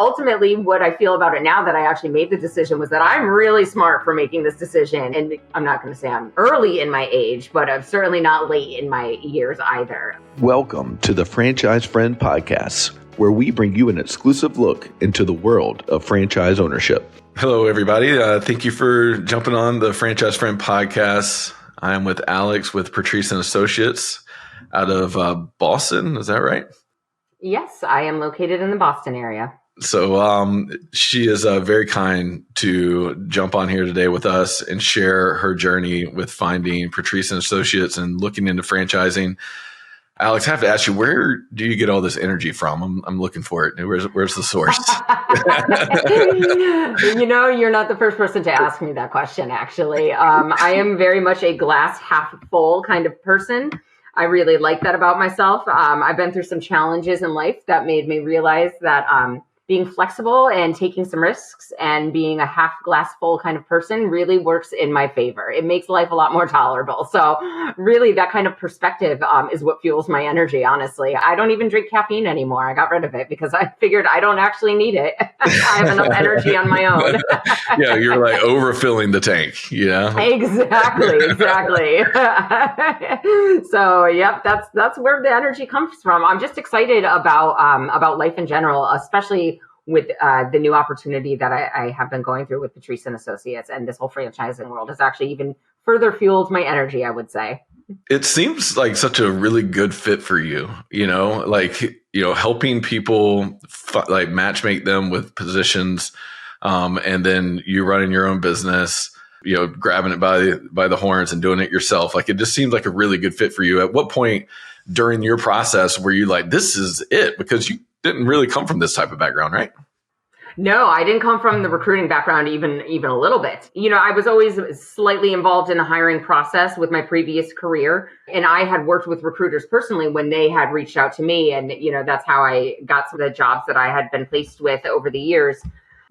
ultimately what I feel about it now that I actually made the decision was that I'm really smart for making this decision. And I'm not going to say I'm early in my age, but I'm certainly not late in my years either. Welcome to the Franchise Friend Podcast, where we bring you an exclusive look into the world of franchise ownership. Hello, everybody. Thank you for jumping on the Franchise Friend Podcast. I am with Alex with Patrice and Associates out of Boston. Is that right? Yes, I am located in the Boston area. So she is very kind to jump on here today with us and share her journey with finding Patrice and Associates and looking into franchising. Alex, I have to ask you, where do you get all this energy from? I'm looking for it. Where's the source? You're not the first person to ask me that question, actually. I am very much a glass half full kind of person. I really like that about myself. I've been through some challenges in life that made me realize that being flexible and taking some risks and being a half glass full kind of person really works in my favor. It makes life a lot more tolerable. So really that kind of perspective is what fuels my energy, honestly. I don't even drink caffeine anymore. I got rid of it because I figured I don't actually need it. I have enough energy on my own. Yeah, you're like overfilling the tank, yeah? Exactly. So, yep, that's where the energy comes from. I'm just excited about life in general, especially with the new opportunity that I have been going through with Patrice and Associates, and this whole franchising world has actually even further fueled my energy, I would say. It seems like such a really good fit for you, helping people like matchmake them with positions, and then you running your own business, grabbing it by the horns and doing it yourself. Like, it just seems like a really good fit for you. At what point during your process were you like, this is it? Because you didn't really come from this type of background, right? No, I didn't come from the recruiting background even a little bit. I was always slightly involved in the hiring process with my previous career. And I had worked with recruiters personally when they had reached out to me. And, that's how I got some of the jobs that I had been placed with over the years.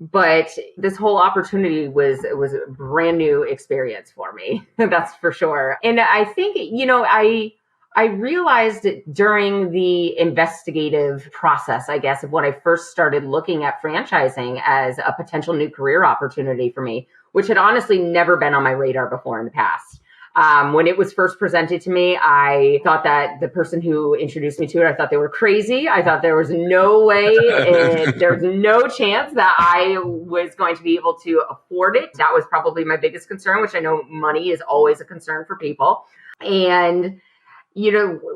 But this whole opportunity was a brand new experience for me. That's for sure. And I think, I realized during the investigative process, I guess, of when I first started looking at franchising as a potential new career opportunity for me, which had honestly never been on my radar before in the past. When it was first presented to me, I thought that the person who introduced me to it, I thought they were crazy. I thought there was no way, there's no chance that I was going to be able to afford it. That was probably my biggest concern, which I know money is always a concern for people. And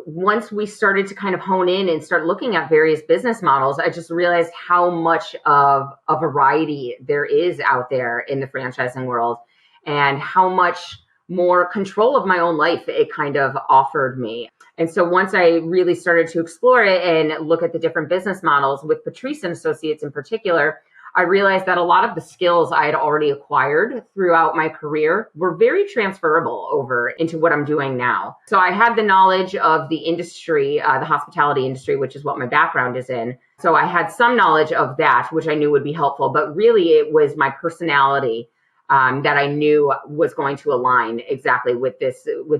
once we started to kind of hone in and start looking at various business models, I just realized how much of a variety there is out there in the franchising world and how much more control of my own life it kind of offered me. And so once I really started to explore it and look at the different business models with Patrice and Associates in particular, I realized that a lot of the skills I had already acquired throughout my career were very transferable over into what I'm doing now. So I had the knowledge of the industry, the hospitality industry, which is what my background is in. So I had some knowledge of that, which I knew would be helpful. But really, it was my personality that I knew was going to align exactly with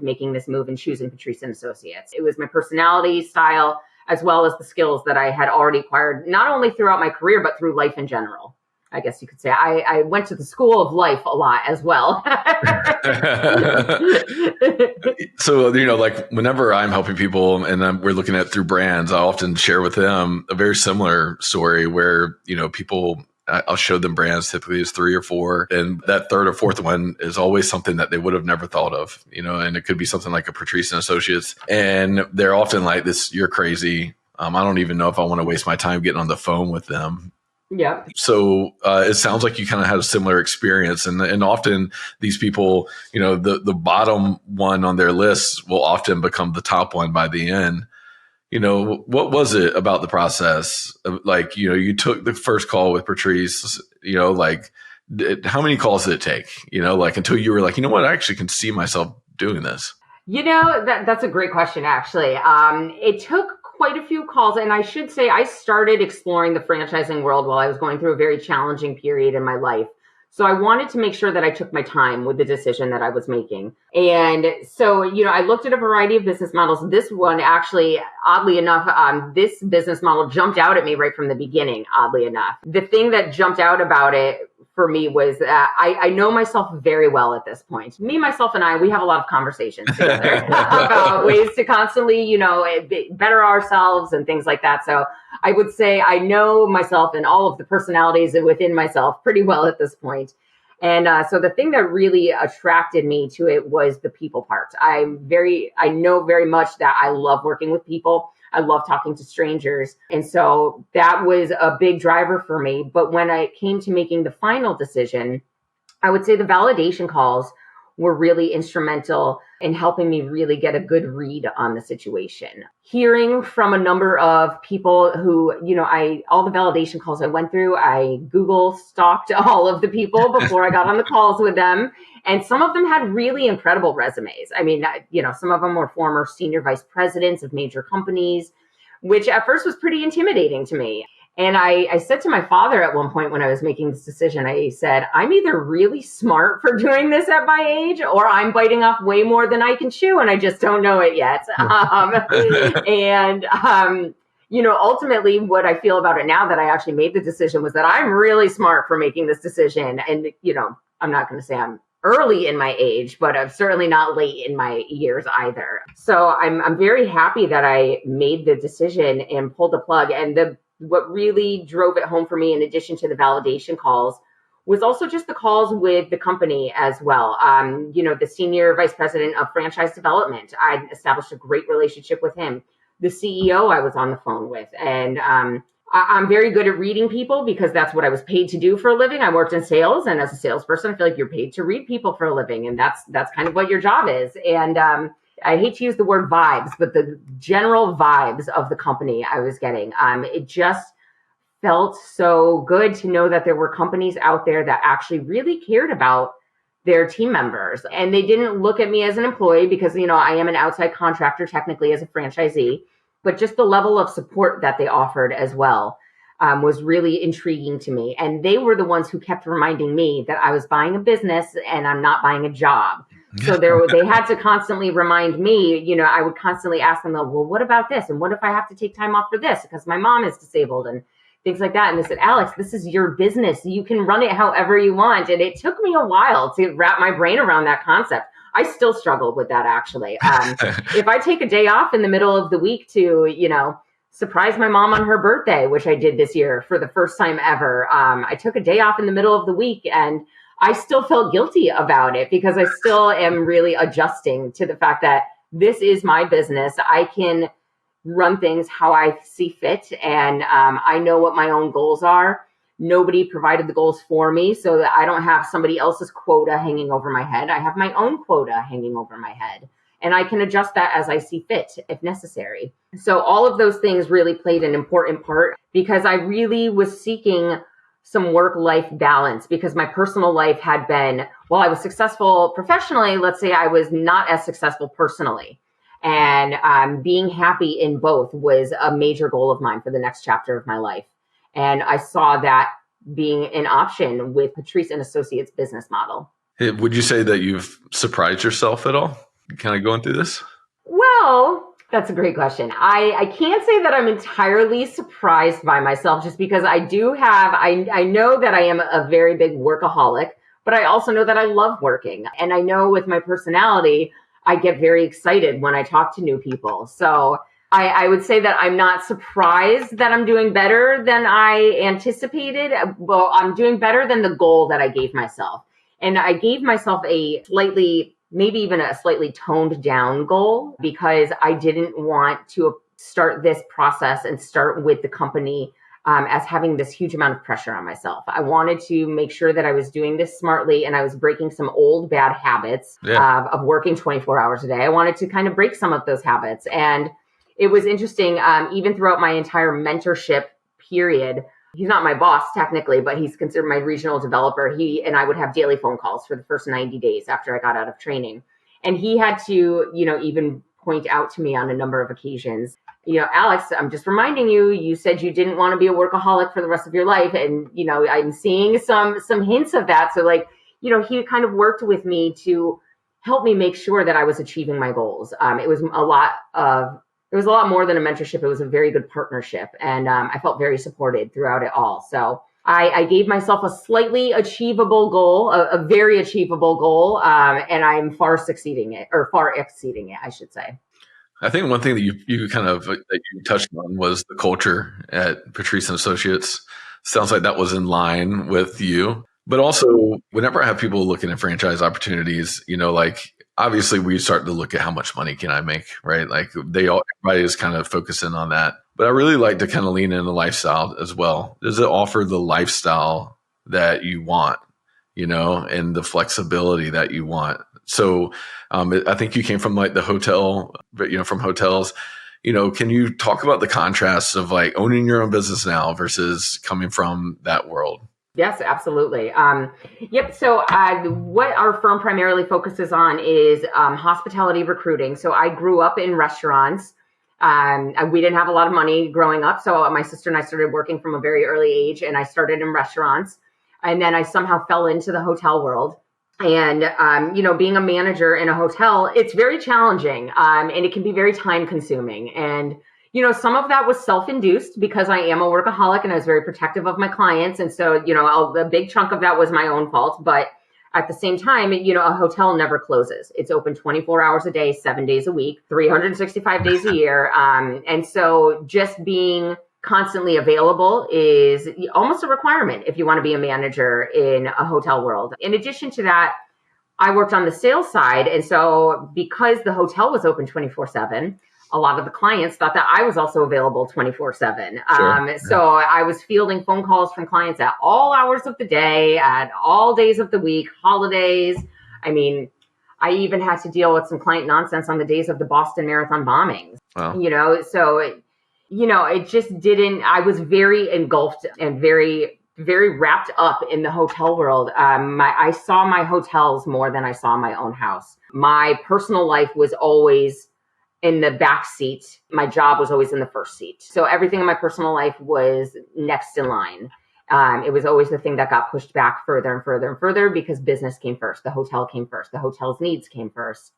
making this move and choosing Patrice and Associates. It was my personality style, as well as the skills that I had already acquired, not only throughout my career, but through life in general. I guess you could say I went to the school of life a lot as well. So, like whenever I'm helping people and we're looking at through brands, I often share with them a very similar story where, people, I'll show them brands, typically is 3 or 4. And that third or fourth one is always something that they would have never thought of, and it could be something like a Patrice and Associates. And they're often like this, you're crazy. I don't even know if I want to waste my time getting on the phone with them. Yeah. So it sounds like you kind of had a similar experience. And often these people, the bottom one on their list will often become the top one by the end. What was it about the process? Like, you took the first call with Patrice, how many calls did it take, until you were like, what, I actually can see myself doing this? That's a great question, actually. It took quite a few calls. And I should say I started exploring the franchising world while I was going through a very challenging period in my life. So I wanted to make sure that I took my time with the decision that I was making. And so, I looked at a variety of business models. This one actually, oddly enough, this business model jumped out at me right from the beginning, oddly enough. The thing that jumped out about it for me was that I know myself very well at this point. Me, myself, and we have a lot of conversations together about ways to constantly, better ourselves and things like that. So I would say I know myself and all of the personalities within myself pretty well at this point. And so the thing that really attracted me to it was the people part. I know very much that I love working with people. I love talking to strangers. And so that was a big driver for me. But when I came to making the final decision, I would say the validation calls were really instrumental in helping me really get a good read on the situation. Hearing from a number of people who, all the validation calls I went through, I Google stalked all of the people before I got on the calls with them. And some of them had really incredible resumes. I mean, some of them were former senior vice presidents of major companies, which at first was pretty intimidating to me. And I said to my father at one point when I was making this decision, I said, I'm either really smart for doing this at my age, or I'm biting off way more than I can chew, and I just don't know it yet. Ultimately, what I feel about it now that I actually made the decision was that I'm really smart for making this decision. And, I'm not going to say I'm early in my age, but I'm certainly not late in my years either. So I'm very happy that I made the decision and pulled the plug. And what really drove it home for me, in addition to the validation calls, was also just the calls with the company as well. The senior vice president of franchise development, I established a great relationship with him. The CEO I was on the phone with. And I'm very good at reading people because that's what I was paid to do for a living. I worked in sales, and as a salesperson, I feel like you're paid to read people for a living. And that's kind of what your job is. And I hate to use the word vibes, but the general vibes of the company I was getting, it just felt so good to know that there were companies out there that actually really cared about their team members. And they didn't look at me as an employee because, I am an outside contractor technically as a franchisee, but just the level of support that they offered as well was really intriguing to me. And they were the ones who kept reminding me that I was buying a business and I'm not buying a job. So they had to constantly remind me, I would constantly ask them, well, what about this? And what if I have to take time off for this? Because my mom is disabled and things like that. And they said, Alex, this is your business. You can run it however you want. And it took me a while to wrap my brain around that concept. I still struggle with that, actually. If I take a day off in the middle of the week to, surprise my mom on her birthday, which I did this year for the first time ever, I took a day off in the middle of the week and I still felt guilty about it because I still am really adjusting to the fact that this is my business. I can run things how I see fit. And I know what my own goals are. Nobody provided the goals for me so that I don't have somebody else's quota hanging over my head. I have my own quota hanging over my head. And I can adjust that as I see fit if necessary. So all of those things really played an important part because I really was seeking some work-life balance because my personal life had been, while I was successful professionally, let's say I was not as successful personally. And being happy in both was a major goal of mine for the next chapter of my life. And I saw that being an option with Patrice and Associates business model. Hey, would you say that you've surprised yourself at all? Kind of going through this? Well, that's a great question. I can't say that I'm entirely surprised by myself just because I know that I am a very big workaholic, but I also know that I love working. And I know with my personality, I get very excited when I talk to new people. So I would say that I'm not surprised that I'm doing better than I anticipated. Well, I'm doing better than the goal that I gave myself. And I gave myself maybe even a slightly toned down goal because I didn't want to start this process and start with the company as having this huge amount of pressure on myself. I wanted to make sure that I was doing this smartly and I was breaking some old bad habits of working 24 hours a day. I wanted to kind of break some of those habits. And it was interesting, even throughout my entire mentorship period. He's not my boss technically, but he's considered my regional developer. He and I would have daily phone calls for the first 90 days after I got out of training. And he had to, even point out to me on a number of occasions, Alex, I'm just reminding you, you said you didn't want to be a workaholic for the rest of your life. And, I'm seeing some hints of that. So he kind of worked with me to help me make sure that I was achieving my goals. It was a lot more than a mentorship. It was a very good partnership. And I felt very supported throughout it all. So I gave myself a slightly achievable goal, a very achievable goal. And I'm far exceeding it, I should say. I think one thing that you kind of that you touched on was the culture at Patrice and Associates. Sounds like that was in line with you. But also, whenever I have people looking at franchise opportunities, obviously we start to look at how much money can I make, right? Like everybody is kind of focusing on that. But I really like to kind of lean in the lifestyle as well. Does it offer the lifestyle that you want, and the flexibility that you want? So I think you came from like the hotel, but from hotels. Can you talk about the contrasts of like owning your own business now versus coming from that world? Yes, absolutely. Yep. So what our firm primarily focuses on is hospitality recruiting. So I grew up in restaurants. We didn't have a lot of money growing up. So my sister and I started working from a very early age, and I started in restaurants. And then I somehow fell into the hotel world. And, being a manager in a hotel, it's very challenging, and it can be very time consuming. And, some of that was self-induced because I am a workaholic and I was very protective of my clients. And so, a big chunk of that was my own fault. But at the same time, a hotel never closes. It's open 24 hours a day, 7 days a week, 365 days a year. And so just being constantly available is almost a requirement if you want to be a manager in a hotel world. In addition to that, I worked on the sales side. And so because the hotel was open 24/7, a lot of the clients thought that I was also available 24/7. Sure. So I was fielding phone calls from clients at all hours of the day, at all days of the week, holidays. I mean, I even had to deal with some client nonsense on the days of the Boston Marathon bombings. Wow. So it just didn't, I was very engulfed and very, very wrapped up in the hotel world. I saw my hotels more than I saw my own house. My personal life was always in the back seat. My job was always in the first seat. So everything in my personal life was next in line. It was always the thing that got pushed back further and further and further because business came first. The hotel came first. The hotel's needs came first.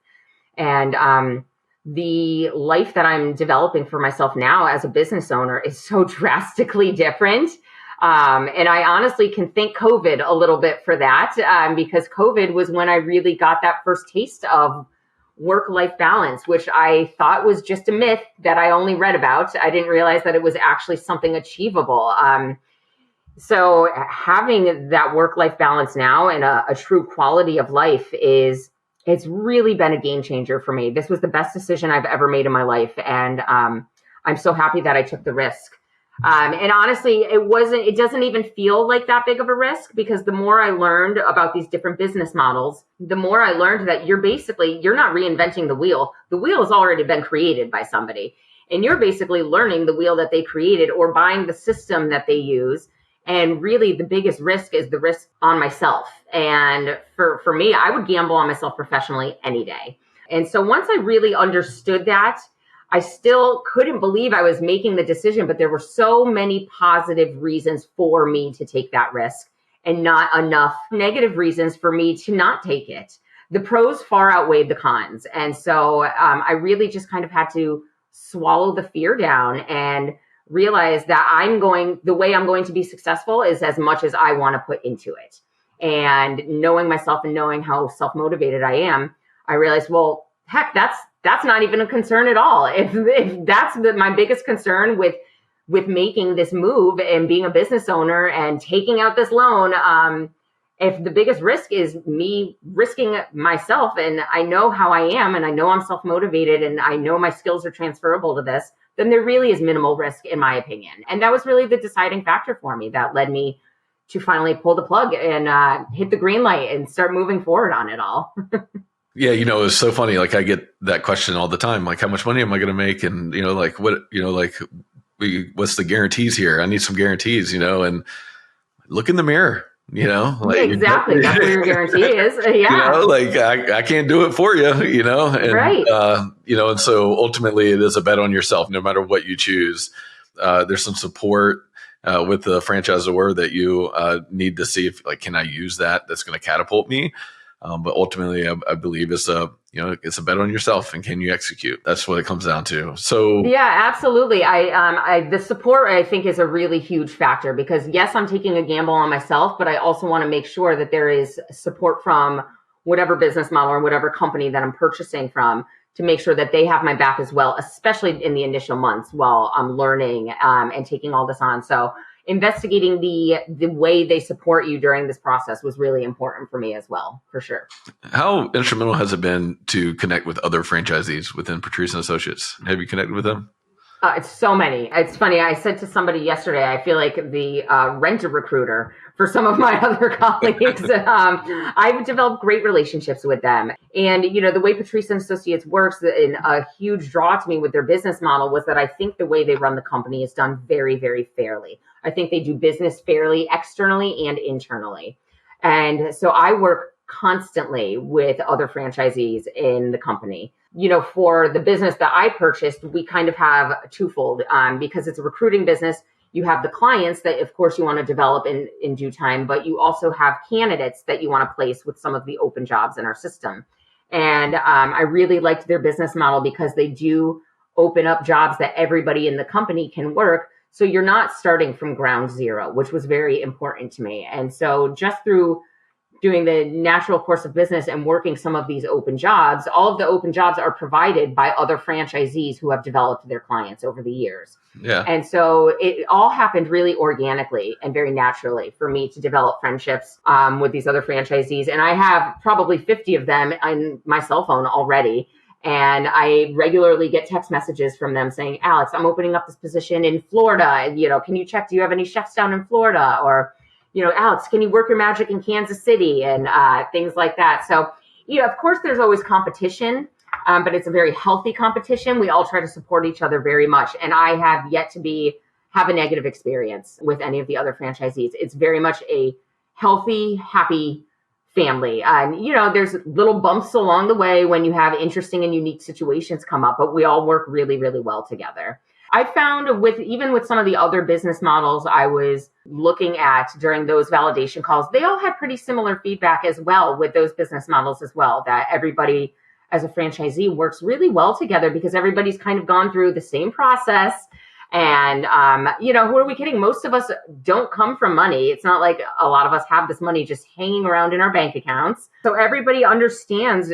And, the life that I'm developing for myself now as a business owner is so drastically different. And I honestly can thank COVID a little bit for that, because COVID was when I really got that first taste of work-life balance, which I thought was just a myth that I only read about. I didn't realize that it was actually something achievable. So having that work-life balance now and a true quality of life it's really been a game changer for me. This was the best decision I've ever made in my life. And I'm so happy that I took the risk. And honestly, it doesn't even feel like that big of a risk because the more I learned about these different business models, the more I learned that you're not reinventing the wheel. The wheel has already been created by somebody. And you're basically learning the wheel that they created or buying the system that they use. And really the biggest risk is the risk on myself. And for me, I would gamble on myself professionally any day. And so once I really understood that, I still couldn't believe I was making the decision, but there were so many positive reasons for me to take that risk and not enough negative reasons for me to not take it. The pros far outweighed the cons. And so I really just kind of had to swallow the fear down and realize that the way I'm going to be successful is as much as I want to put into it. And knowing myself and knowing how self-motivated I am, I realized, well, heck, that's not even a concern at all. If that's my biggest concern with making this move and being a business owner and taking out this loan, if the biggest risk is me risking myself and I know how I am and I know I'm self-motivated and I know my skills are transferable to this, then there really is minimal risk in my opinion. And that was really the deciding factor for me that led me to finally pull the plug and hit the green light and start moving forward on it all. Yeah, it's so funny. Like I get that question all the time. Like, how much money am I going to make? And what's the guarantees here? I need some guarantees. And look in the mirror. Like exactly. That's where your guarantee is. Yeah. like I can't do it for you, and, Right. and so ultimately it is a bet on yourself, no matter what you choose. There's some support with the franchisor that you need to see if, like, can I use that's going to catapult me? But ultimately, I believe it's a bet on yourself, and can you execute? That's what it comes down to. So yeah, absolutely. The support, I think, is a really huge factor, because yes, I'm taking a gamble on myself, but I also want to make sure that there is support from whatever business model or whatever company that I'm purchasing from, to make sure that they have my back as well, especially in the initial months while I'm learning and taking all this on. So investigating the way they support you during this process was really important for me as well, for sure. how instrumental has it been to connect with other franchisees within Patrice and Associates? Have you connected with them? It's so many. It's funny. I said to somebody yesterday, I feel like the rent-a-recruiter for some of my other colleagues. I've developed great relationships with them. And, the way Patrice and Associates works, and a huge draw to me with their business model, was that I think the way they run the company is done very, very fairly. I think they do business fairly, externally and internally. And so I work constantly with other franchisees in the company. For the business that I purchased, we kind of have twofold, because it's a recruiting business. You have the clients that, of course, you want to develop in due time, but you also have candidates that you want to place with some of the open jobs in our system. And I really liked their business model, because they do open up jobs that everybody in the company can work. So you're not starting from ground zero, which was very important to me. And so just through doing the natural course of business and working some of these open jobs, all of the open jobs are provided by other franchisees who have developed their clients over the years. Yeah. And so it all happened really organically and very naturally for me to develop friendships with these other franchisees. And I have probably 50 of them on my cell phone already. And I regularly get text messages from them saying, Alex, I'm opening up this position in Florida. Can you check, do you have any chefs down in Florida? Or, Alex, can you work your magic in Kansas City? And things like that. So, of course, there's always competition, but it's a very healthy competition. We all try to support each other very much. And I have yet to have a negative experience with any of the other franchisees. It's very much a healthy, happy family. And, there's little bumps along the way when you have interesting and unique situations come up, but we all work really, really well together. I found even with some of the other business models I was looking at during those validation calls, they all had pretty similar feedback as well with those business models as well, that everybody as a franchisee works really well together, because everybody's kind of gone through the same process. And, who are we kidding? Most of us don't come from money. It's not like a lot of us have this money just hanging around in our bank accounts. So everybody understands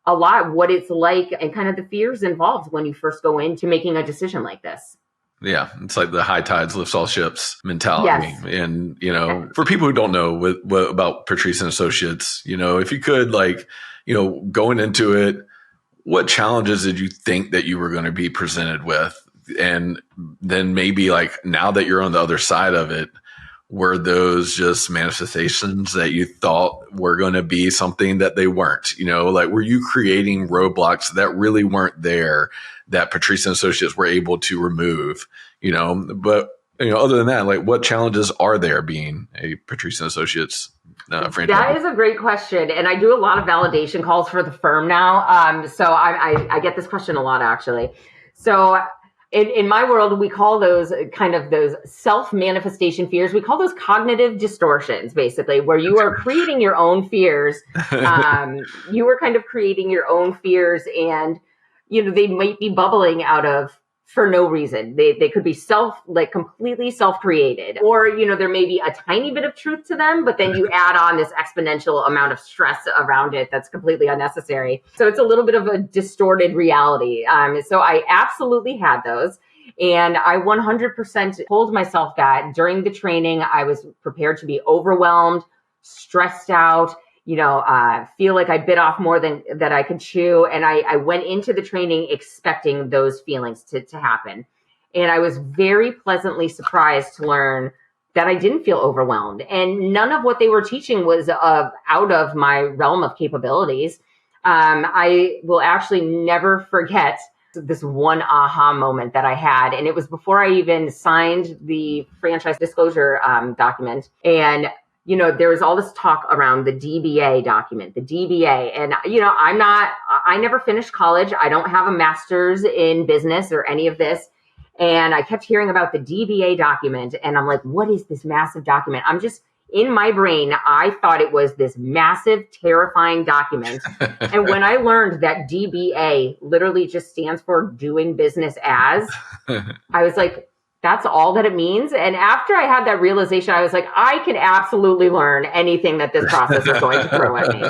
a lot what it's like and kind of the fears involved when you first go into making a decision like this. Yeah, it's like the high tides lifts all ships mentality. Yes. And, for people who don't know about Patrice and Associates, if you could, going into it, what challenges did you think that you were going to be presented with? And then maybe, like, now that you're on the other side of it, were those just manifestations that you thought were going to be something that they weren't? Were you creating roadblocks that really weren't there, that Patrice and Associates were able to remove? But other than that, what challenges are there being a Patrice and Associates franchise? That is a great question, and I do a lot of validation calls for the firm now. So I get this question a lot, actually. So in my world, we call those kind of those self-manifestation fears. We call those cognitive distortions, basically, where you are creating your own fears. You are kind of creating your own fears, and, they might be bubbling out of for no reason. They could be completely self-created, or, there may be a tiny bit of truth to them, but then you add on this exponential amount of stress around it that's completely unnecessary. So it's a little bit of a distorted reality. So I absolutely had those. And I 100% told myself that during the training, I was prepared to be overwhelmed, stressed out, feel like I bit off more than that I could chew. And I went into the training expecting those feelings to happen. And I was very pleasantly surprised to learn that I didn't feel overwhelmed. And none of what they were teaching was out of my realm of capabilities. I will actually never forget this one aha moment that I had. And it was before I even signed the franchise disclosure document. And there was all this talk around the DBA document, the DBA. And, I never finished college. I don't have a master's in business or any of this. And I kept hearing about the DBA document. And I'm like, what is this massive document? In my brain, I thought it was this massive, terrifying document. And when I learned that DBA literally just stands for doing business as, I was like, that's all that it means. And after I had that realization, I was like, I can absolutely learn anything that this process is going to throw at me.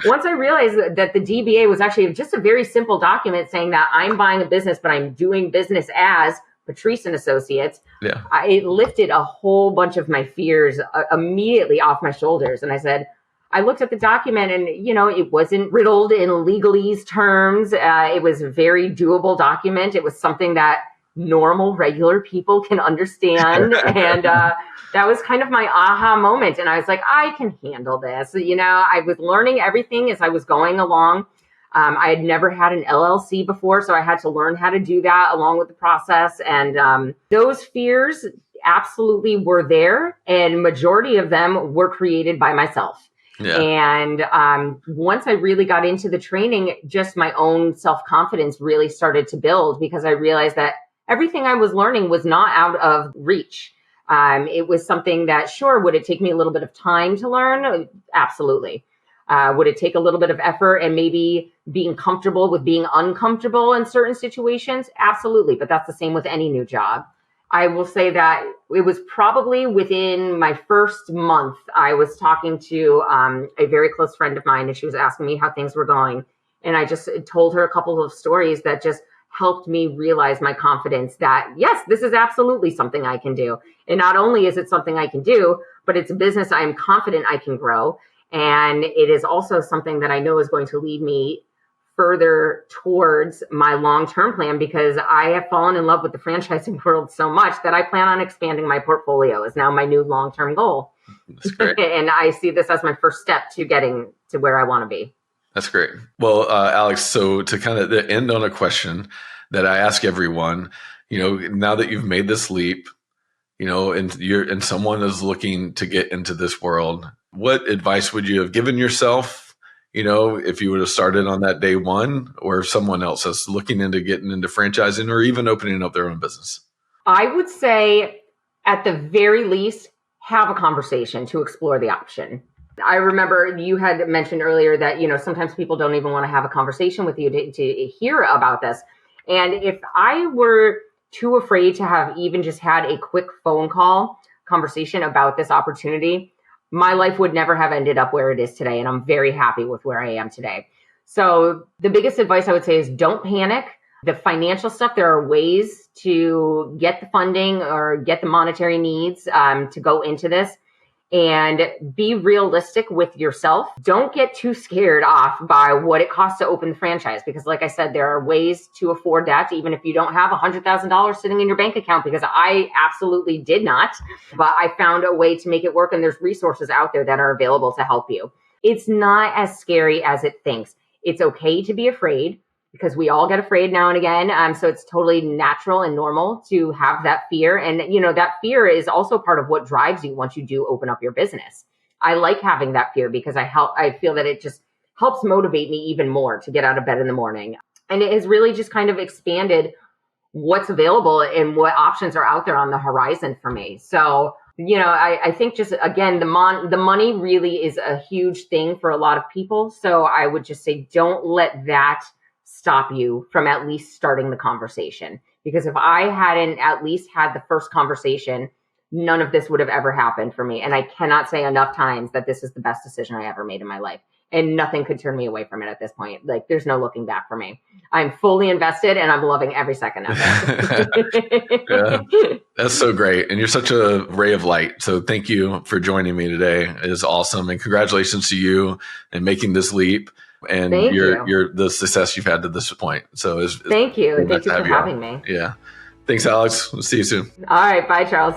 Once I realized that the DBA was actually just a very simple document saying that I'm buying a business, but I'm doing business as Patrice and Associates, it lifted a whole bunch of my fears immediately off my shoulders. And I looked at the document and, it wasn't riddled in legalese terms. It was a very doable document. It was something that normal, regular people can understand. And that was kind of my aha moment. And I was like, I can handle this. I was learning everything as I was going along. I had never had an LLC before, so I had to learn how to do that along with the process. And those fears absolutely were there, and majority of them were created by myself. Yeah. And once I really got into the training, just my own self-confidence really started to build, because I realized that everything I was learning was not out of reach. It was something that, sure, would it take me a little bit of time to learn? Absolutely. Would it take a little bit of effort and maybe being comfortable with being uncomfortable in certain situations? Absolutely. But that's the same with any new job. I will say that it was probably within my first month, I was talking to a very close friend of mine, and she was asking me how things were going. And I just told her a couple of stories that just helped me realize my confidence that, yes, this is absolutely something I can do. And not only is it something I can do, but it's a business I am confident I can grow. And it is also something that I know is going to lead me further towards my long-term plan, because I have fallen in love with the franchising world so much that I plan on expanding my portfolio is now my new long-term goal. That's great. And I see this as my first step to getting to where I want to be. That's great. Well, Alex, so to kind of end on a question that I ask everyone, now that you've made this leap, and someone is looking to get into this world, what advice would you have given yourself, if you would have started on that day one, or if someone else is looking into getting into franchising or even opening up their own business? I would say, at the very least, have a conversation to explore the option. I remember you had mentioned earlier that, sometimes people don't even want to have a conversation with you to hear about this. And if I were too afraid to have even just had a quick phone call conversation about this opportunity, my life would never have ended up where it is today. And I'm very happy with where I am today. So the biggest advice I would say is don't panic. The financial stuff, there are ways to get the funding or get the monetary needs to go into this. And be realistic with yourself. Don't get too scared off by what it costs to open the franchise. Because like I said, there are ways to afford that, even if you don't have $100,000 sitting in your bank account, because I absolutely did not. But I found a way to make it work, and there's resources out there that are available to help you. It's not as scary as it thinks. It's okay to be afraid, because we all get afraid now and again. So it's totally natural and normal to have that fear. And, that fear is also part of what drives you once you do open up your business. I like having that fear because I feel that it just helps motivate me even more to get out of bed in the morning. And it has really just kind of expanded what's available and what options are out there on the horizon for me. So, I think just, again, the money really is a huge thing for a lot of people. So I would just say, don't let that stop you from at least starting the conversation. Because if I hadn't at least had the first conversation, none of this would have ever happened for me. And I cannot say enough times that this is the best decision I ever made in my life. And nothing could turn me away from it at this point. Like, there's no looking back for me. I'm fully invested and I'm loving every second of it. Yeah, that's so great. And you're such a ray of light. So thank you for joining me today. It is awesome. And congratulations to you in making this leap. And you're the success you've had to this point. So thank you. And thank you for having me. Yeah. Thanks, Alex. We'll see you soon. All right. Bye, Charles.